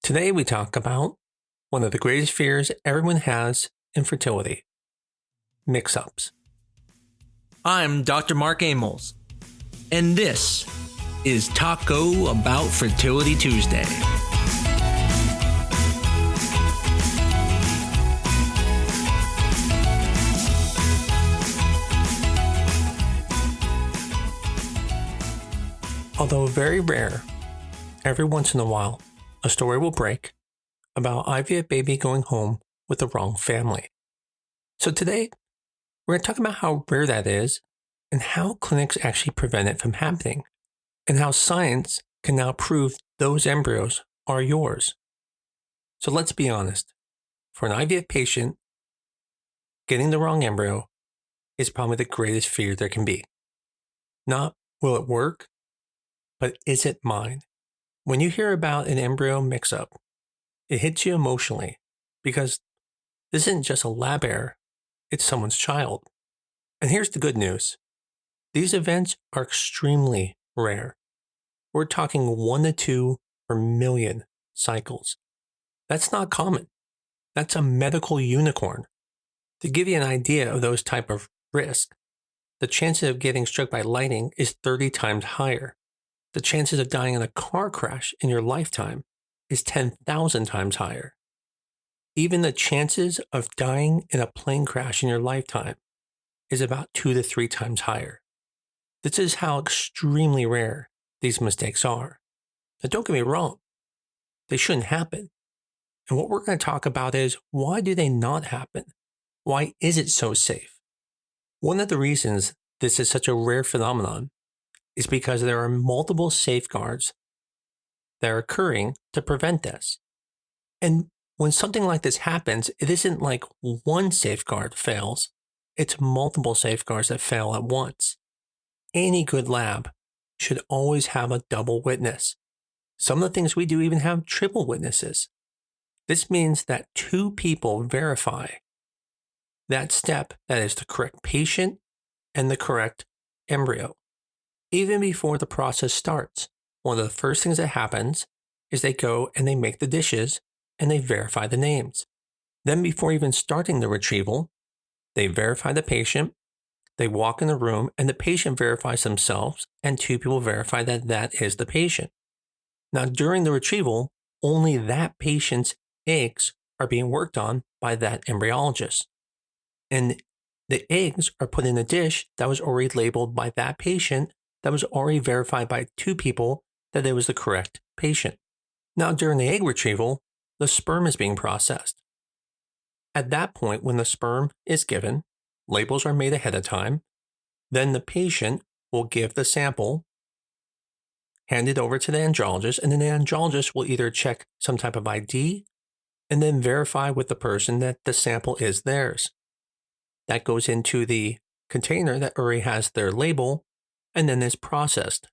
Today we talk about one of the greatest fears everyone has in fertility: mix-ups. I'm Dr. Mark Amols, and this is Taco Bout Fertility Tuesday. Although very rare, every once in a while, a story will break about IVF baby going home with the wrong family. So today, we're going to talk about how rare that is and how clinics actually prevent it from happening, and how science can now prove those embryos are yours. So let's be honest. For an IVF patient, getting the wrong embryo is probably the greatest fear there can be. Not will it work, but is it mine? When you hear about an embryo mix-up, it hits you emotionally because this isn't just a lab error, it's someone's child. And here's the good news. These events are extremely rare. We're talking 1 to 2 per million cycles. That's not common. That's a medical unicorn. To give you an idea of those type of risk, the chances of getting struck by lightning is 30 times higher. The chances of dying in a car crash in your lifetime is 10,000 times higher. Even the chances of dying in a plane crash in your lifetime is about 2 to 3 times higher. This is how extremely rare these mistakes are. Now, don't get me wrong, they shouldn't happen. And what we're going to talk about is, why do they not happen? Why is it so safe? One of the reasons this is such a rare phenomenon is because there are multiple safeguards that are occurring to prevent this. And when something like this happens, it isn't like one safeguard fails, it's multiple safeguards that fail at once. Any good lab should always have a double witness. Some of the things we do even have triple witnesses. This means that 2 people verify that step, that is the correct patient and the correct embryo. Even before the process starts, one of the first things that happens is they go and they make the dishes and they verify the names. Then before even starting the retrieval, they verify the patient, they walk in the room, and the patient verifies themselves, and 2 people verify that that is the patient. Now, during the retrieval, only that patient's eggs are being worked on by that embryologist. And the eggs are put in a dish that was already labeled by that patient, that was already verified by 2 people that it was the correct patient. Now, during the egg retrieval, the sperm is being processed. At that point, when the sperm is given, labels are made ahead of time, then the patient will give the sample, hand it over to the andrologist, and then the andrologist will either check some type of ID and then verify with the person that the sample is theirs. That goes into the container that already has their label, and then is processed.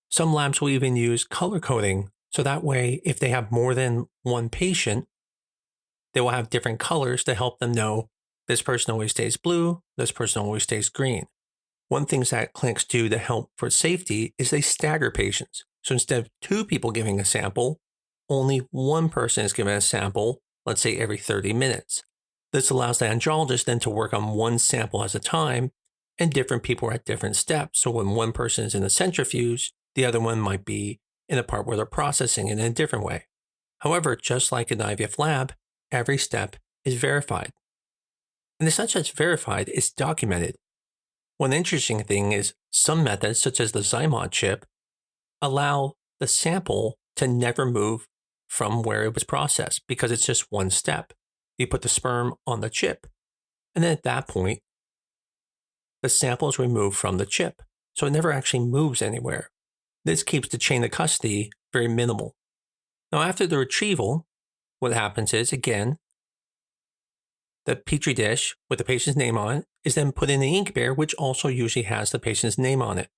Some labs will even use color coding, so that way if they have more than one patient, they will have different colors to help them know this person always stays blue, this person always stays green. One thing that clinics do to help for safety is they stagger patients. So instead of 2 people giving a sample, only one person is given a sample, let's say every 30 minutes. This allows the andrologist then to work on one sample at a time, and different people are at different steps. So when one person is in the centrifuge, the other one might be in a part where they're processing it in a different way. However, just like in the IVF lab, every step is verified. And it's not just verified, it's documented. One interesting thing is some methods, such as the Zymod chip, allow the sample to never move from where it was processed because it's just one step. You put the sperm on the chip, and then at that point, the sample is removed from the chip, so it never actually moves anywhere. This keeps the chain of custody very minimal. Now, after the retrieval, what happens is, again, the petri dish with the patient's name on it is then put in the incubator, which also usually has the patient's name on it.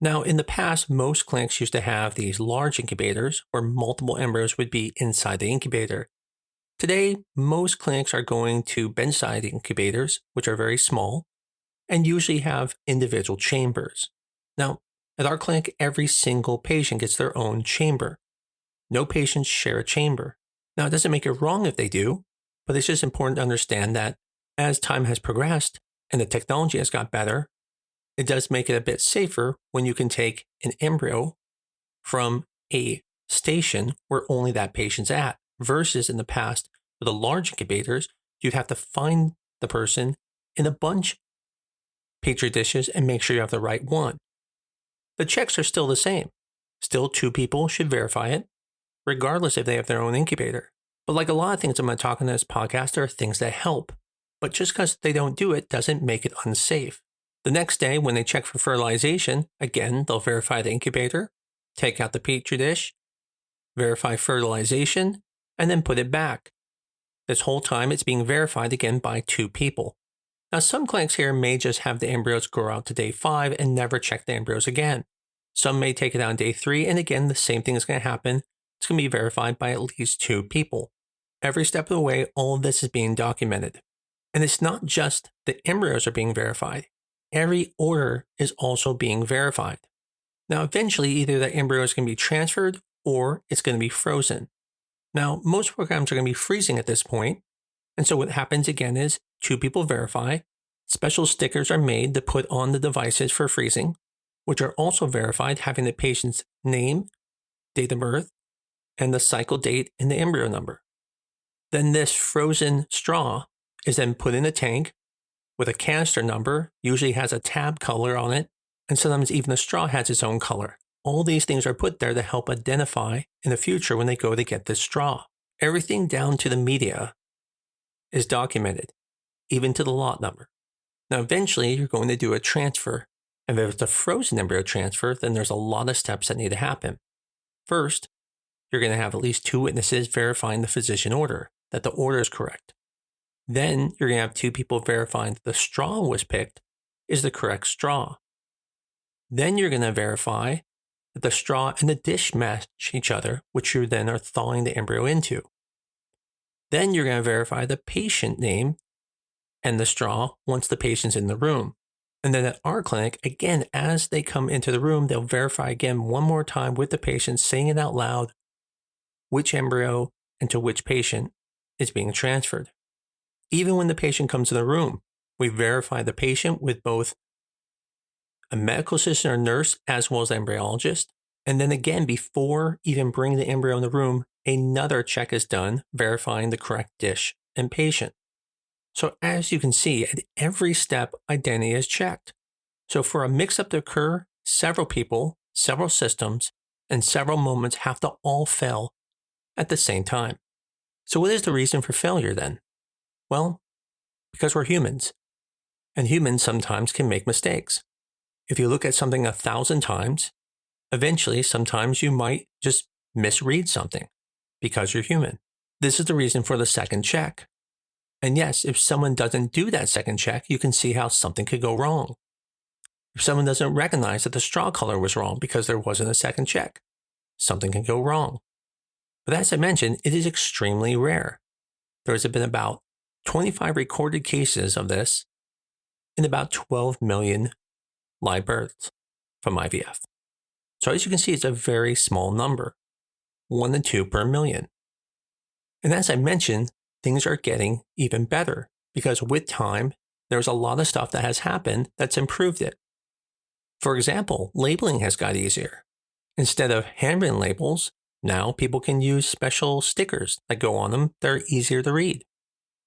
Now, in the past, most clinics used to have these large incubators where multiple embryos would be inside the incubator. Today, most clinics are going to bedside incubators, which are very small, and usually have individual chambers. Now, at our clinic, every single patient gets their own chamber. No patients share a chamber. Now, it doesn't make it wrong if they do, but it's just important to understand that as time has progressed and the technology has got better, it does make it a bit safer when you can take an embryo from a station where only that patient's at, versus in the past with the large incubators, you'd have to find the person in a bunch petri dishes and make sure you have the right one. The checks are still the same. Still, 2 people should verify it, regardless if they have their own incubator. But like a lot of things I'm going to talk in this podcast, there are things that help. But just because they don't do it doesn't make it unsafe. The next day, when they check for fertilization, again, they'll verify the incubator, take out the petri dish, verify fertilization, and then put it back. This whole time, it's being verified again by 2 people. Now, some clinics here may just have the embryos grow out to day 5 and never check the embryos again. Some may take it out on day 3, and again, the same thing is going to happen. It's going to be verified by at least 2 people. Every step of the way, all of this is being documented. And it's not just the embryos are being verified. Every order is also being verified. Now, eventually, either the embryo is going to be transferred or it's going to be frozen. Now, most programs are going to be freezing at this point. And so what happens again is 2 people verify. Special stickers are made to put on the devices for freezing, which are also verified having the patient's name, date of birth, and the cycle date and the embryo number. Then this frozen straw is then put in a tank with a canister number, usually has a tab color on it, and sometimes even the straw has its own color. All these things are put there to help identify in the future when they go to get this straw. Everything down to the media is documented, even to the lot number. Now, eventually, you're going to do a transfer. And if it's a frozen embryo transfer, then there's a lot of steps that need to happen. First, you're going to have at least 2 witnesses verifying the physician order, that the order is correct. Then you're going to have 2 people verifying that the straw was picked is the correct straw. Then you're going to verify that the straw and the dish match each other, which you then are thawing the embryo into. Then you're going to verify the patient name and the straw once the patient's in the room. And then at our clinic, again, as they come into the room, they'll verify again one more time with the patient, saying it out loud, which embryo and to which patient is being transferred. Even when the patient comes in the room, we verify the patient with both a medical assistant or nurse as well as the embryologist. And then again, before even bringing the embryo in the room, another check is done verifying the correct dish and patient. So as you can see, at every step, identity is checked. So for a mix-up to occur, several people, several systems, and several moments have to all fail at the same time. So what is the reason for failure then? Well, because we're humans, and humans sometimes can make mistakes. If you look at something 1,000 times, eventually sometimes you might just misread something because you're human. This is the reason for the second check. And yes, if someone doesn't do that second check, you can see how something could go wrong. If someone doesn't recognize that the straw color was wrong because there wasn't a second check, something can go wrong. But as I mentioned, it is extremely rare. There's been about 25 recorded cases of this in about 12 million live births from IVF. So as you can see, it's a very small number, 1 to 2 per million. And as I mentioned, things are getting even better because with time, there's a lot of stuff that has happened that's improved it. For example, labeling has got easier. Instead of handwritten labels, now people can use special stickers that go on them that are easier to read.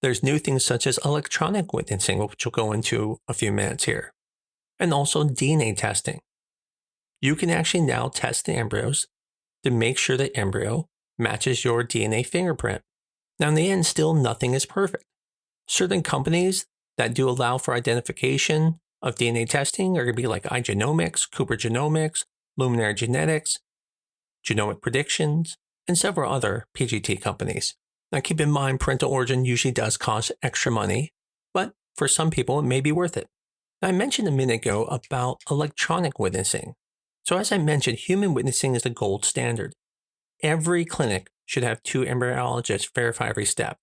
There's new things such as electronic witnessing, which we'll go into a few minutes here, and also DNA testing. You can actually now test the embryos to make sure the embryo matches your DNA fingerprint. Now, in the end, still nothing is perfect. Certain companies that do allow for identification of DNA testing are going to be like iGenomics, Cooper Genomics, Luminary Genetics, Genomic Predictions, and several other PGT companies. Now, keep in mind, parental origin usually does cost extra money, but for some people, it may be worth it. Now, I mentioned a minute ago about electronic witnessing. So as I mentioned, human witnessing is the gold standard. Every clinic should have 2 embryologists verify every step.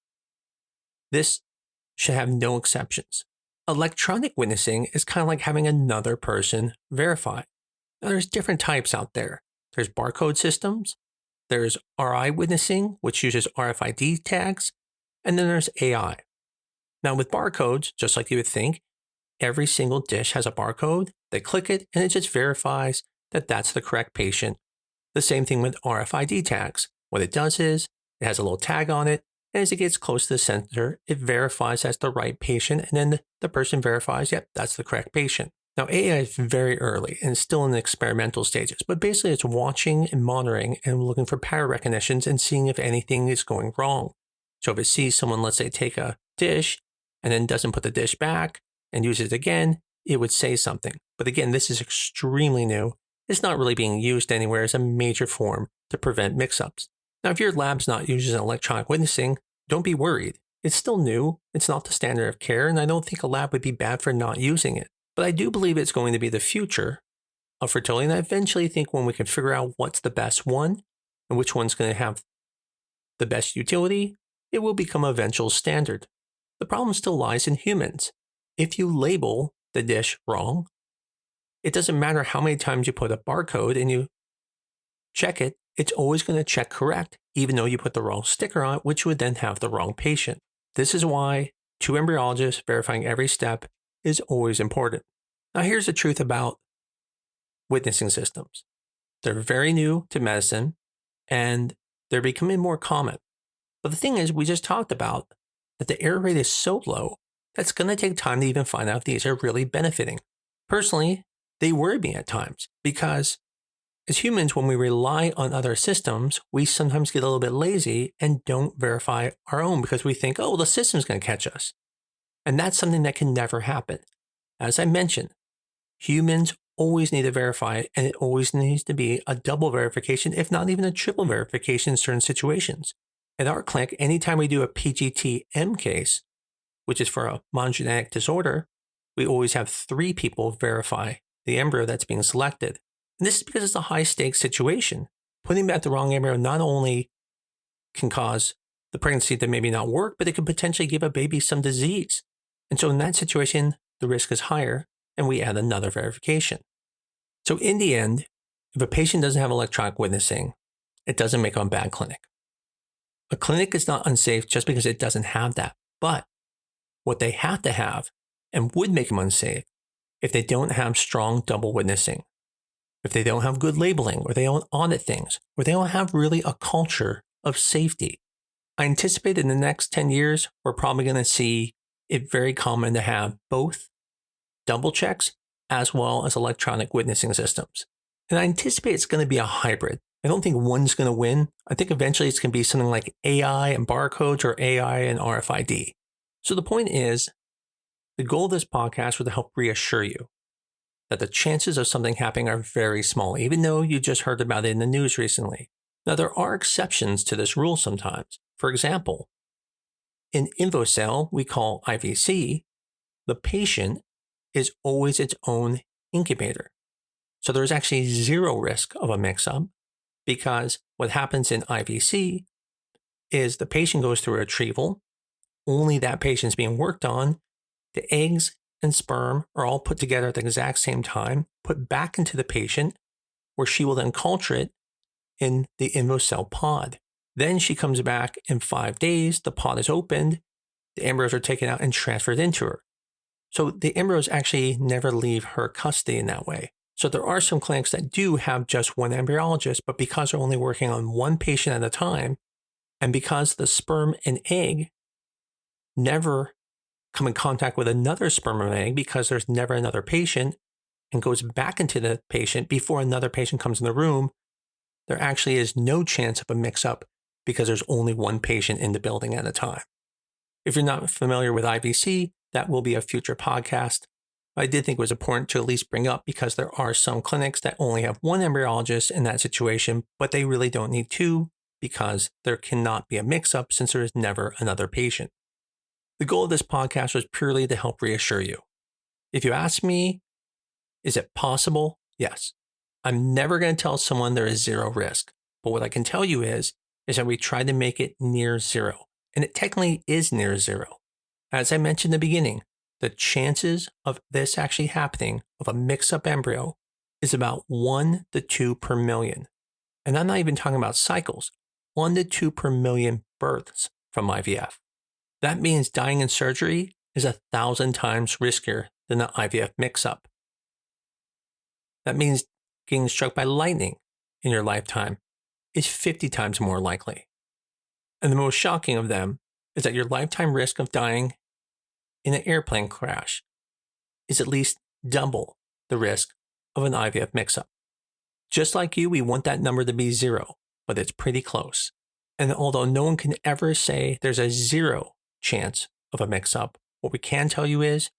This should have no exceptions. Electronic witnessing is kind of like having another person verify. Now, there's different types out there. There's barcode systems, There's RI witnessing, which uses RFID tags, and then there's AI. Now with barcodes, just like you would think, every single dish has a barcode. They click it and it just verifies that that's the correct patient. The same thing with RFID tags. What it does is it has a little tag on it, and as it gets close to the center, it verifies that's the right patient, and then the person verifies, yep, that's the correct patient. Now, AI is very early and still in the experimental stages, but basically it's watching and monitoring and looking for pattern recognitions and seeing if anything is going wrong. So if it sees someone, let's say, take a dish and then doesn't put the dish back and use it again, it would say something. But again, this is extremely new. It's not really being used anywhere as a major form to prevent mix-ups. Now, if your lab's not using electronic witnessing, don't be worried. It's still new, it's not the standard of care, and I don't think a lab would be bad for not using it. But I do believe it's going to be the future of fertility, and I eventually think when we can figure out what's the best one and which one's going to have the best utility, it will become an eventual standard. The problem still lies in humans. If you label the dish wrong, it doesn't matter how many times you put a barcode and you check it, it's always going to check correct, even though you put the wrong sticker on it, which would then have the wrong patient. This is why 2 embryologists verifying every step is always important. Now, here's the truth about witnessing systems. They're very new to medicine, and they're becoming more common. But the thing is, we just talked about that the error rate is so low that's going to take time to even find out if these are really benefiting. Personally, they worry me at times because as humans, when we rely on other systems, we sometimes get a little bit lazy and don't verify our own because we think, oh, the system's going to catch us. And that's something that can never happen. As I mentioned, humans always need to verify it, and it always needs to be a double verification, if not even a triple verification in certain situations. At our clinic, anytime we do a PGT-M case, which is for a monogenetic disorder, we always have 3 people verify the embryo that's being selected. And this is because it's a high-stakes situation. Putting back the wrong embryo not only can cause the pregnancy to maybe not work, but it could potentially give a baby some disease. And so in that situation, the risk is higher, and we add another verification. So in the end, if a patient doesn't have electronic witnessing, it doesn't make them a bad clinic. A clinic is not unsafe just because it doesn't have that. But what they have to have, and would make them unsafe, if they don't have strong double witnessing, if they don't have good labeling, or they don't audit things, or they don't have really a culture of safety. I anticipate in the next 10 years, we're probably going to see it very common to have both double checks as well as electronic witnessing systems. And I anticipate it's going to be a hybrid. I don't think one's going to win. I think eventually it's going to be something like AI and barcodes or AI and RFID. So the point is, the goal of this podcast was to help reassure you that the chances of something happening are very small, even though you just heard about it in the news recently. Now, there are exceptions to this rule sometimes. For example, in InfoCell, we call IVC, the patient is always its own incubator. So there's actually 0 risk of a mix-up because what happens in IVC is the patient goes through a retrieval, only that patient's being worked on, the eggs and sperm are all put together at the exact same time, put back into the patient, where she will then culture it in the InfoCell pod. Then she comes back in 5 days, the pod is opened, the embryos are taken out and transferred into her. So the embryos actually never leave her custody in that way. So there are some clinics that do have just one embryologist, but because they're only working on one patient at a time, and because the sperm and egg never come in contact with another sperm and egg because there's never another patient and goes back into the patient before another patient comes in the room, there actually is no chance of a mix-up because there's only one patient in the building at a time. If you're not familiar with IVC, that will be a future podcast. I did think it was important to at least bring up because there are some clinics that only have one embryologist in that situation, but they really don't need 2 because there cannot be a mix-up since there is never another patient. The goal of this podcast was purely to help reassure you. If you ask me, is it possible? Yes. I'm never going to tell someone there is 0 risk, but what I can tell you is that we tried to make it near 0, and it technically is near 0. As I mentioned in the beginning, the chances of this actually happening, of a mix-up embryo, is about 1 to 2 per million. And I'm not even talking about cycles, 1 to 2 per million births from IVF. That means dying in surgery is 1,000 times riskier than an IVF mix-up. That means getting struck by lightning in your lifetime is 50 times more likely. And the most shocking of them is that your lifetime risk of dying in an airplane crash is at least double the risk of an IVF mix-up. Just like you, we want that number to be 0, but it's pretty close. And although no one can ever say there's a 0 chance of a mix-up, what we can tell you is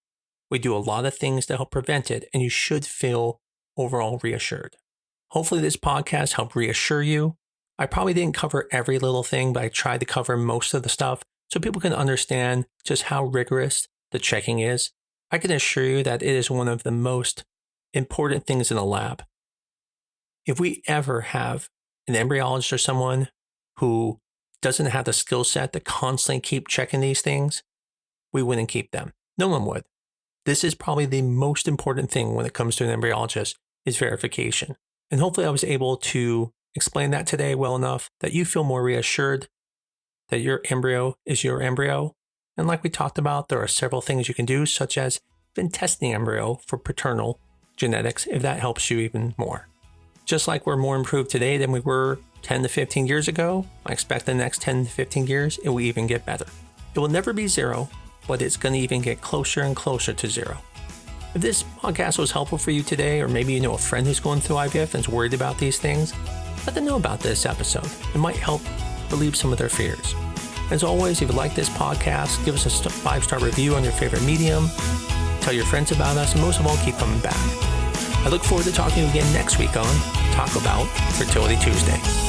we do a lot of things to help prevent it, and you should feel overall reassured. Hopefully this podcast helped reassure you. I probably didn't cover every little thing, but I tried to cover most of the stuff so people can understand just how rigorous the checking is. I can assure you that it is one of the most important things in the lab. If we ever have an embryologist or someone who doesn't have the skill set to constantly keep checking these things, we wouldn't keep them. No one would. This is probably the most important thing when it comes to an embryologist is verification. And hopefully I was able to explain that today well enough that you feel more reassured that your embryo is your embryo. And like we talked about, there are several things you can do, such as even testing embryo for paternal genetics, if that helps you even more. Just like we're more improved today than we were 10 to 15 years ago, I expect the next 10 to 15 years, it will even get better. It will never be 0, but it's going to even get closer and closer to 0. If this podcast was helpful for you today, or maybe you know a friend who's going through IVF and is worried about these things, let them know about this episode. It might help relieve some of their fears. As always, if you like this podcast, give us a 5-star review on your favorite medium, tell your friends about us, and most of all, keep coming back. I look forward to talking to you again next week on Taco Bout Fertility Tuesday.